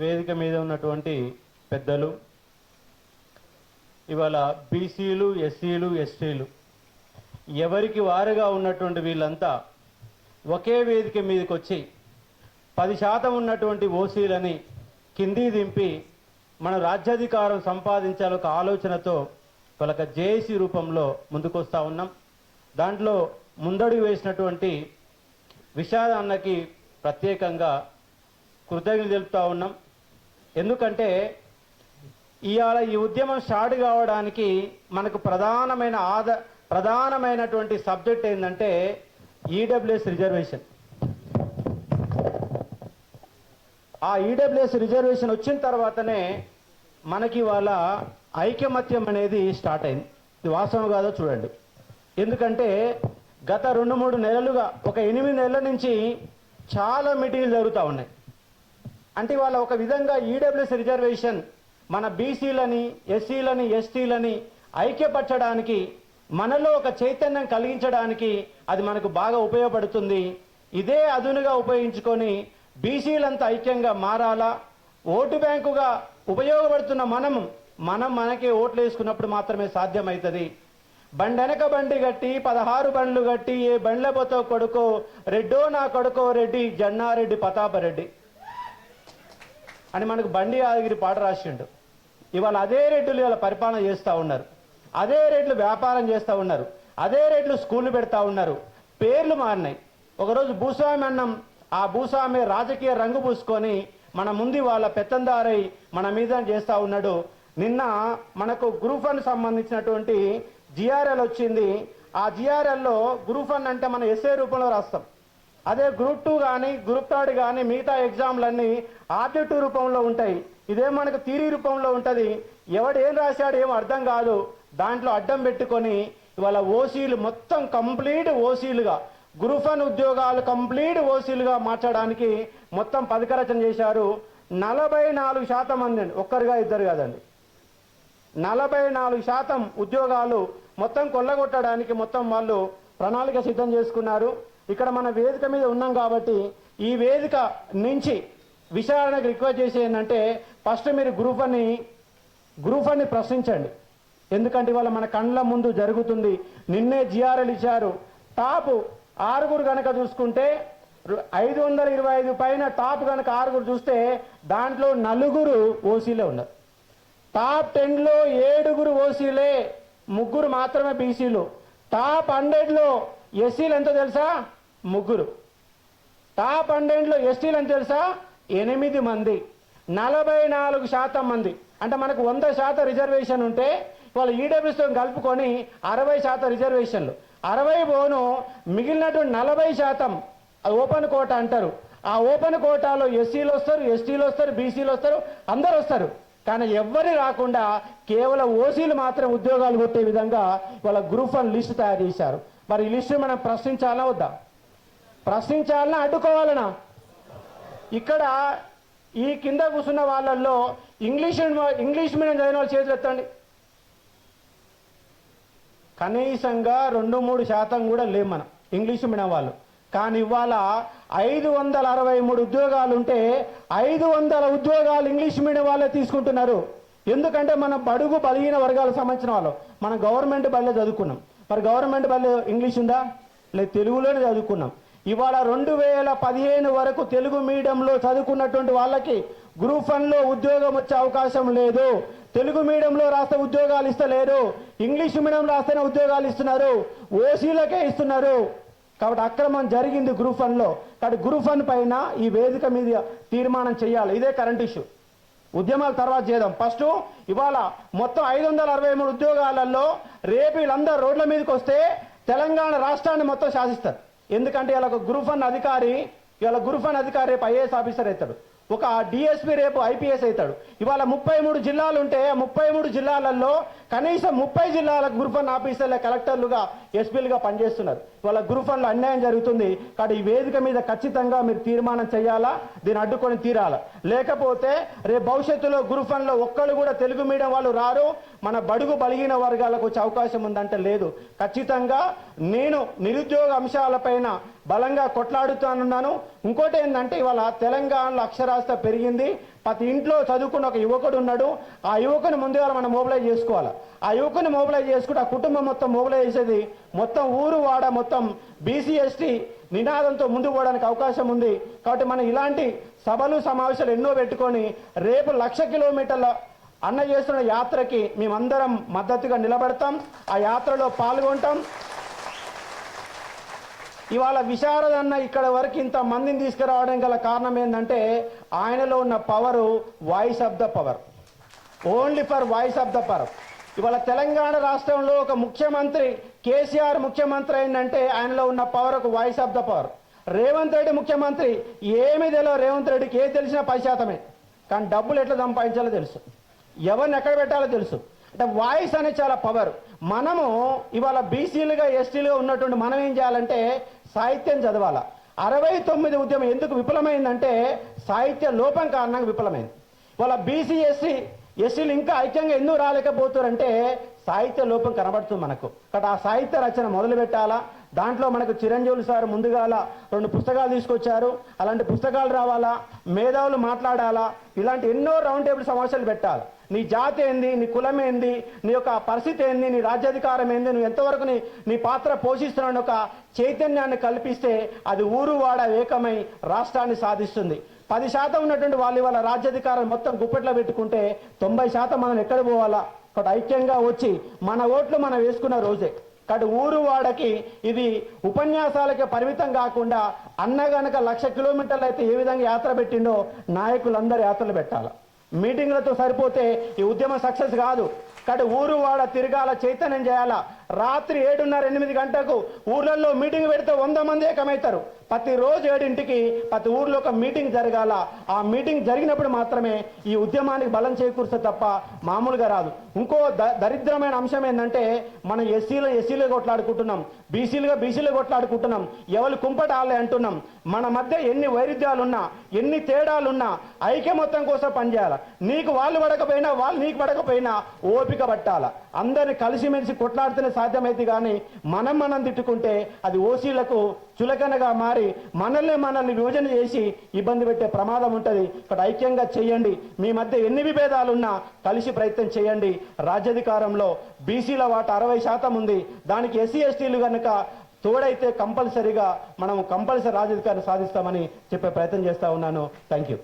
వేదిక మీద ఉన్నటువంటి పెద్దలు, ఇవాళ బీసీలు, ఎస్సీలు, ఎస్టీలు ఎవరికి వారుగా ఉన్నటువంటి వీళ్ళంతా ఒకే వేదిక మీదకి వచ్చి 10% ఉన్నటువంటి ఓసీలని కింది దింపి మన రాజ్యాధికారం సంపాదించాలి ఒక ఆలోచనతో వాళ్ళకి జేఏసీ రూపంలో ముందుకొస్తా ఉన్నాం. దాంట్లో ముందడుగు వేసినటువంటి విషాద అన్నకి ప్రత్యేకంగా కృతజ్ఞతలు తెలుపుతా ఉన్నాం. ఎందుకంటే ఇవాళ ఈ ఉద్యమం స్టార్ట్ కావడానికి మనకు ప్రధానమైనటువంటి సబ్జెక్ట్ ఏంటంటే ఈడబ్ల్యూఎస్ రిజర్వేషన్. ఆ ఈడబ్ల్యూఎస్ రిజర్వేషన్ వచ్చిన తర్వాతనే మనకి వాళ్ళ ఐకమత్యం అనేది స్టార్ట్ అయింది. ఇది వాస్తవం కాదో చూడండి. ఎందుకంటే గత 2-3 నెలలుగా ఒక 8 నెలల నుంచి చాలా మీటింగ్లు జరుగుతూ ఉన్నాయి. అంటే వాళ్ళ ఒక విధంగా ఈడబ్ల్యూఎస్ రిజర్వేషన్ మన బీసీలని, ఎస్సీలని, ఎస్టీలని ఐక్యపరచడానికి, మనలో ఒక చైతన్యం కలిగించడానికి అది మనకు బాగా ఉపయోగపడుతుంది. ఇదే అదునుగా ఉపయోగించుకొని బీసీలంతా ఐక్యంగా మారాలా, ఓటు బ్యాంకుగా ఉపయోగపడుతున్న మనకే ఓట్లు వేసుకున్నప్పుడు మాత్రమే సాధ్యమవుతుంది. బండెనక బండి గట్టి 16 బండ్లు గట్టి ఏ బండ్లపోతో కొడుకో రెడ్డో నా కొడుకో రెడ్డి జన్నారెడ్డి ప్రతాపరెడ్డి అని మనకు బండి ఆగిరి పాట రాసిండు. ఇవాళ అదే రెడ్లు ఇవాళ పరిపాలన చేస్తూ ఉన్నారు, అదే రెడ్లు వ్యాపారం చేస్తూ ఉన్నారు, అదే రెడ్లు స్కూళ్ళు పెడతా ఉన్నారు. పేర్లు మారినాయి. ఒకరోజు భూస్వామి అన్నం, ఆ భూస్వామి రాజకీయ రంగు పూసుకొని మన ముందు వాళ్ళ పెత్తందారై మన మీద చేస్తూ ఉన్నాడు. నిన్న మనకు గ్రూప్ 1 సంబంధించినటువంటి జిఆర్ఎల్ వచ్చింది. ఆ జిఆర్ఎల్లో గ్రూప్ 1 అంటే మనం ఎస్ఏ రూపంలో రాస్తాం. అదే గ్రూప్ 2 కానీ గ్రూప్ 3 కానీ మిగతా ఎగ్జామ్లన్నీ ఆబ్జెక్టివ్ రూపంలో ఉంటాయి. ఇదే మనకు థియరీ రూపంలో ఉంటుంది. ఎవడు ఏం రాశాడు ఏమో అర్థం కాదు. దాంట్లో అడ్డం పెట్టుకొని ఇవాళ ఓసీలు మొత్తం కంప్లీట్ ఓసీలుగా, గ్రూప్ 1 ఉద్యోగాలు కంప్లీట్ ఓసీలుగా మార్చడానికి మొత్తం పథకరచన చేశారు. 44% మంది అండి, ఒక్కరుగా ఇద్దరు కాదండి, 44% ఉద్యోగాలు మొత్తం కొల్లగొట్టడానికి మొత్తం వాళ్ళు ప్రణాళిక సిద్ధం చేసుకున్నారు. ఇక్కడ మన వేదిక మీద ఉన్నాం కాబట్టి ఈ వేదిక నుంచి విచారణకు రిక్వెస్ట్ చేసి ఏంటంటే ఫస్ట్ మీరు గ్రూప్ 1ని ప్రశ్నించండి. ఎందుకంటే ఇవాళ మన కళ్ళ ముందు జరుగుతుంది. నిన్నే జిఆర్ఎల్ ఇచ్చారు. టాప్ 6 కనుక చూసుకుంటే 525 పైన టాప్ కనుక 6 చూస్తే దాంట్లో 4 ఓసీలే ఉన్నారు. టాప్ 10లో 7 ఓసీలే, 3 మాత్రమే బీసీలు. టాప్ 100లో ఎస్సీలు ఎంతో తెలుసా? 3. టాప్ 100లో ఎస్టీలు ఎంత తెలుసా? 8 మంది. 44% మంది. అంటే మనకు 100% రిజర్వేషన్ ఉంటే వాళ్ళు ఈడబ్ల్యూఎస్తో కలుపుకొని 60% రిజర్వేషన్లు. 60 పోను మిగిలినటువంటి 40% అది ఓపెన్ కోటా అంటారు. ఆ ఓపెన్ కోటాలో ఎస్సీలు వస్తారు, ఎస్టీలు వస్తారు, బీసీలు వస్తారు, అందరు వస్తారు. కానీ ఎవ్వరి రాకుండా కేవలం ఓసీలు మాత్రం ఉద్యోగాలు కొట్టే విధంగా వాళ్ళ గ్రూప్ 1 లిస్టు తయారు చేశారు. మరి ఈ లిస్టు మనం ప్రశ్నించాలా వద్దా? ప్రశ్నించాలన్నా అడ్డుకోవాలనా? ఇక్కడ ఈ కింద కూర్చున్న వాళ్ళల్లో ఇంగ్లీష్ మీడియం చదివిన వాళ్ళు చేతులు ఎత్తండి. కనీసంగా 2-3% కూడా లేవు మనం ఇంగ్లీష్ మీడియం వాళ్ళు. కానీ ఇవాళ 563 ఉద్యోగాలు ఉంటే 500 ఉద్యోగాలు ఇంగ్లీష్ మీడియం వాళ్ళే తీసుకుంటున్నారు. ఎందుకంటే మనం బడుగు బలహీన వర్గాలకు సంబంధించిన వాళ్ళు మనం గవర్నమెంట్ బడిలో చదువుకున్నాం. మరి గవర్నమెంట్ బడిలో ఇంగ్లీష్ ఉందా? లేదు, తెలుగులోనే చదువుకున్నాం. ఇవాళ 2015 వరకు తెలుగు మీడియంలో చదువుకున్నటువంటి వాళ్ళకి గ్రూప్ 1లో ఉద్యోగం వచ్చే అవకాశం లేదు. తెలుగు మీడియంలో రాస్తే ఉద్యోగాలు ఇస్తలేరు, ఇంగ్లీష్ మీడియం రాస్తేనే ఉద్యోగాలు ఇస్తున్నారు, ఓసీలకే ఇస్తున్నారు. కాబట్టి అక్రమం జరిగింది గ్రూప్ 1లో. కాబట్టి గ్రూప్ 1 పైన ఈ వేదిక మీద తీర్మానం చేయాలి. ఇదే కరెంట్ ఇష్యూ. ఉద్యమాల తర్వాత చేద్దాం. ఫస్ట్ ఇవాళ మొత్తం 563 ఉద్యోగాలలో రేపు వీళ్ళందరూ రోడ్ల మీదకి వస్తే తెలంగాణ రాష్ట్రాన్ని మొత్తం శాసిస్తారు. ఎందుకంటే ఇలా గ్రూప్ 1 అధికారి రేపు ఐఏఎస్ ఆఫీసర్ అవుతాడు, ఒక డిఎస్పీ రేపు ఐపీఎస్ అవుతాడు. ఇవాళ 33 జిల్లాలు ఉంటే 33 జిల్లాలలో కనీసం 30 జిల్లాలకు గ్రూప్ 1 ఆఫీసర్ల కలెక్టర్లుగా ఎస్పీలుగా పనిచేస్తున్నారు. ఇవాళ గ్రూప్ 1లో అన్యాయం జరుగుతుంది. కాబట్టి ఈ వేదిక మీద ఖచ్చితంగా మీరు తీర్మానం చేయాలా, దీన్ని అడ్డుకొని తీరాలా. లేకపోతే రేపు భవిష్యత్తులో గ్రూప్ 1లో ఒక్కళ్ళు కూడా తెలుగు మీడియం వాళ్ళు రారు, మన బడుగు బలహీన వర్గాలకు వచ్చే అవకాశం ఉందంటే లేదు. ఖచ్చితంగా నేను నిరుద్యోగ అంశాలపైన బలంగా కొట్లాడుతానున్నాను. ఇంకోటి ఏంటంటే ఇవాళ తెలంగాణలో అక్షరాస్యత పెరిగింది. ప్రతి ఇంట్లో చదువుకున్న ఒక యువకుడు ఉన్నాడు. ఆ యువకుని ముందుగా మనం మొబిలైజ్ చేసుకోవాలి. ఆ యువకుని మొబిలైజ్ చేసుకుంటే ఆ కుటుంబం మొత్తం మొబిలైజ్ చేసేది మొత్తం ఊరు వాడ మొత్తం బీసీ ఎస్టీ నినాదంతో ముందుకు పోవడానికి అవకాశం ఉంది. కాబట్టి మనం ఇలాంటి సభలు సమావేశాలు ఎన్నో పెట్టుకొని రేపు 1,00,000 కిలోమీటర్ల అన్న చేస్తున్న యాత్రకి మేమందరం మద్దతుగా నిలబడతాం. ఆ యాత్రలో పాల్గొంటాం. ఇవాళ విశారద అన్న ఇక్కడ వరకు ఇంత మందిని తీసుకురావడం గల కారణం ఏంటంటే ఆయనలో ఉన్న power voice of the power, only for voice of the power. ఇవాళ తెలంగాణ రాష్ట్రంలో ఒక ముఖ్యమంత్రి కేసీఆర్ ముఖ్యమంత్రి ఏంటంటే ఆయనలో ఉన్న పవర్ ఒక voice of the power. Revanth Reddy ముఖ్యమంత్రి ఏమీ తెలియదు. రేవంత్ రెడ్డికి ఏది తెలిసినా 10%, కానీ డబ్బులు ఎట్లా సంపాదించాలో తెలుసు, ఎవరిని ఎక్కడ పెట్టాలో తెలుసు. అంటే వాయిస్ అనేది చాలా పవర్. మనము ఇవాళ బీసీలుగా ఎస్టీలుగా ఉన్నటువంటి మనం ఏం చేయాలంటే సాహిత్యం చదవాలా. 69 ఉద్యమం ఎందుకు విఫలమైందంటే సాహిత్య లోపం కారణంగా విఫలమైంది. ఇవాళ బీసీ ఎస్సీలు ఇంకా ఐక్యంగా ఎందుకు రాలేకపోతారంటే సాహిత్య లోపం కనబడుతుంది మనకు. కాబట్టి ఆ సాహిత్య రచన మొదలు పెట్టాలా. దాంట్లో మనకు చిరంజీవులు సార్ ముందుగాల 2 పుస్తకాలు తీసుకొచ్చారు. అలాంటి పుస్తకాలు రావాలా, మేధావులు మాట్లాడాలా, ఇలాంటి ఎన్నో రౌండ్ టేబుల్ సమావేశాలు పెట్టాలి. నీ జాతి ఏంది, నీ కులం ఏంది, నీ యొక్క పరిస్థితి ఏంది, నీ రాజ్యాధికారం ఏంది, నువ్వు ఎంతవరకు నీ పాత్ర పోషిస్తున్నావు ఒక చైతన్యాన్ని కల్పిస్తే అది ఊరు వాడ ఏకమై రాష్ట్రాన్ని సాధిస్తుంది. 10% ఉన్నటువంటి వాళ్ళు ఇవాళ రాజ్యాధికారం మొత్తం గుప్పెట్లో పెట్టుకుంటే 90% మనం ఎక్కడ పోవాలా. కాబట్టి ఐక్యంగా వచ్చి మన ఓట్లు మనం వేసుకున్న రోజే. కాబట్టి ఊరు వాడకి ఇది ఉపన్యాసాలకే పరిమితం కాకుండా అన్న గనక 1,00,000 కిలోమీటర్లు అయితే ఏ విధంగా యాత్ర పెట్టిండో నాయకులందరూ యాత్రలు పెట్టాలి. మీటింగ్లతో సరిపోతే ఈ ఉద్యమం సక్సెస్ కాదు. కాబట్టి ఊరు వాడ తిరగాల, చైతన్యం చేయాలా. రాత్రి 7:30, 8 గంటలకు ఊర్లలో మీటింగ్ పెడితే 100 మంది ఏకమవుతారు. ప్రతిరోజు 7ంటికి ప్రతి ఊర్లో ఒక మీటింగ్ జరగాల. ఆ మీటింగ్ జరిగినప్పుడు మాత్రమే ఈ ఉద్యమానికి బలం చేకూరుస్తుంది తప్ప మామూలుగా రాదు. ఇంకో దరిద్రమైన అంశం ఏంటంటే మనం ఎస్సీలుగా కొట్లాడుకుంటున్నాం, బీసీలుగా కొట్లాడుకుంటున్నాం, ఎవరు కుంపటాలే అంటున్నాం. మన మధ్య ఎన్ని వైరుధ్యాలున్నా, ఎన్ని తేడాలున్నా ఐక్యమత్యం కోసం పనిచేయాలి. నీకు వాళ్ళు పడకపోయినా, వాళ్ళు నీకు పడకపోయినా ఓపిక పట్టాల. అందరిని కలిసిమెలిసి కొట్లాడితేనే సాధ్యమైతే కానీ మనం తిట్టుకుంటే అది ఓసీలకు చులకనగా మారి మనల్ని విభజన చేసి ఇబ్బంది పెట్టే ప్రమాదం ఉంటుంది. ఇక్కడ ఐక్యంగా చేయండి. మీ మధ్య ఎన్ని విభేదాలున్నా కలిసి ప్రయత్నం చేయండి. రాజ్యాధికారంలో బీసీల వాటా 60% ఉంది. దానికి ఎస్సీ ఎస్టీలు కనుక తోడైతే కంపల్సరీ రాజ్యాధికారం సాధిస్తామని చెప్పే ప్రయత్నం చేస్తా ఉన్నాను. Thank you.